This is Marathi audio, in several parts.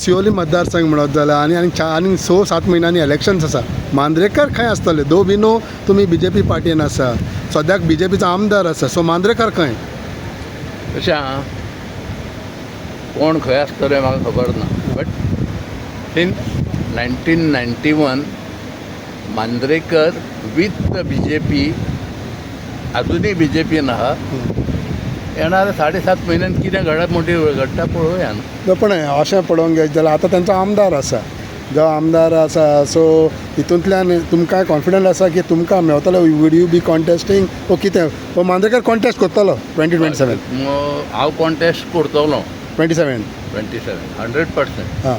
सिओली मतदारसंघ म्हणत जाल्यार आनी 6-7 म्हयन्यांनी इलेक्शन्स आसा. मांद्रेकर खंय आसतले? दो वी नो तुमी BJP पार्टीन आसा, सद्याक BJPचो आमदार आसा, सो मांद्रेकर खंय? तशें आहा, कोण खंय आसतले म्हाका खबर ना, but since 1991 Mandrekar with the BJP अजूनही BJPन आहा. येणाऱ्या 7.5 म्हयन्यान कितें घडत म्हणटी घडटा पळोवया न्हू. पण अशें पळोवंक गेलें जाल्यार आतां तांचो आमदार आसा, जो आमदार आसा, सो हितूंतल्यान तुमकां कॉन्फिडंट आसा की तुमकां मेळटलो? वूड यू बी कॉन्टेस्टींग ओ कितें? हो मांद्रेकर कॉन्टेस्ट करतलो 2027? हांव कॉन्टेस्ट करतलो 27 100%. हां,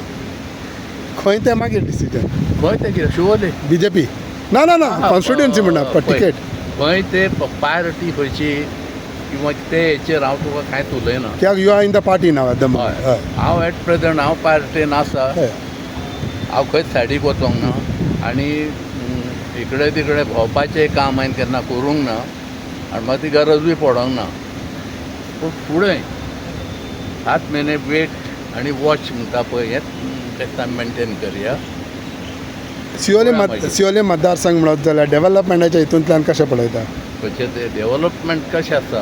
खंय तें मागीर डिसिजन? खंय ते कितें शिवोले BJP? ना ना ना, कॉन्स्टिट्युएन्सी म्हणा, टिकेट खंय ते पार्टी खंयची किंवा ते हेचेर हांव तुका कांयच उलयना. कित्याक you are in the party now at the हय, मोमेंट. हांव एट प्रेझंट हांव पार्टेन आसा. हांव खंयच सायडीक वचोंक ना आनी इकडे तिकडे भोंवपाचें काम हांवें केन्ना करूंक ना आनी म्हाका ती गरजूय पडोंक ना. पूण फुडें 7 म्हयने वेट आनी वॉच म्हणटा पळय हेंच तें मेनटेन करया. सिओली मतदारसंघ म्हणत जाल्यार डेव्हलपमेंटाच्या हितूंतल्यान कशें पळयता? खंयचें तें डेव्हलपमेंट कशें आसा,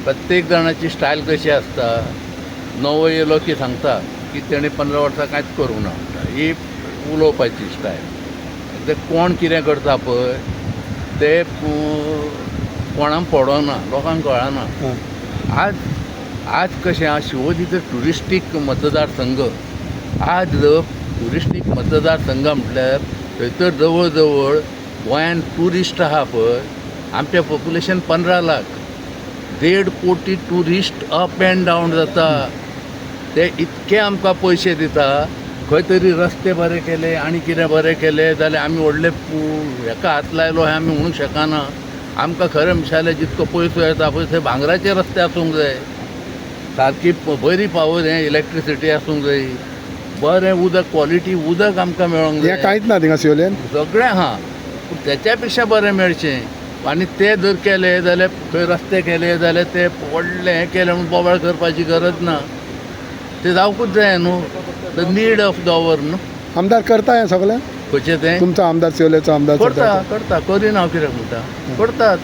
प्रत्येक जाणाची स्टायल कशी आसता. नवो येयलो की सांगता की तेणें 15 वर्सां कांयच करूंक ना, ही उलोवपाची स्टायल. ते कोण कितें करता पळय ते कोणाक पडोना, लोकांक कळना. आज कशें आहा, शिवोलीचो ट्युरिस्टीक मतदारसंघ. आज ट्युरिस्टीक मतदारसंघ म्हटल्यार थंयसर जवळ जवळ गोंयान ट्युरिस्ट आहा पळय, आमचें पॉप्युलेशन 15 लाख. 1.5 कोटी ट्युरिस्ट अप एंड डावन जाता. ते इतके आमकां पयशे दिता. खंय तरी रस्ते बरे केले आनी कितें बरें केलें जाल्यार आमी व्हडले हेका हात लायलो हें आमी म्हणूंक शकना. आमकां खरें म्हणशालें जितको पयसो येता पळय थंय भांगराचे रस्ते आसूंक जाय, सारकी बरी पावर हें इलेक्ट्रिसिटी आसूंक जाय, बरें उदक, क्वॉलिटी उदक आमकां मेळोंक जाय. हें कांयच ना थिंगा सिओलेन? सगळें आहा, पूण तेच्या पेक्षा बरें मेळचें. आनी ते जर केले जाल्यार खंय रस्ते केले जाल्यार ते व्हडले हें केलें म्हणून बोबाळ करपाची गरज ना. ते जावंकूच जाय न्हू. The need of the our न्हू. आमदार करता हें सगळें? खंयचें तें? तुमचो आमदार, सिओलेचो आमदार करता करीन हांव कित्याक म्हणटा, करतात.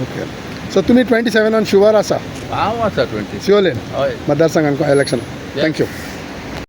ओके, सो तुमी 27 शुवर आसा? हांव आसा 20. सिओलेन हय, मतदारसंघान इलेक्शन. थँक्यू.